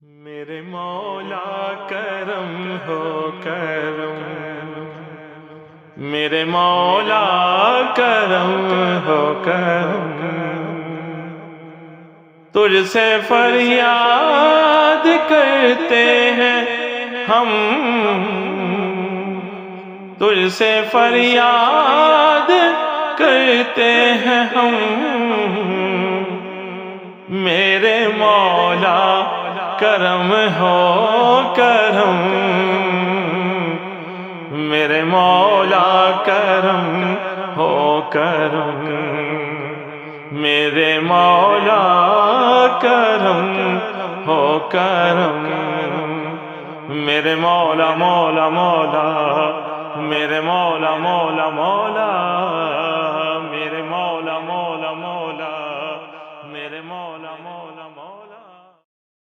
میرے مولا کرم ہو کرم، میرے مولا کرم ہو کرم، تجھ سے فریاد کرتے ہیں ہم، تجھ سے فریاد کرتے ہیں ہم، میرے مولا کرم ہو کرم، میرے مولا کرم ہو کرم، میرے مولا کرم ہو کرم، میرے مولا مولا مولا، میرے مولا مولا مولا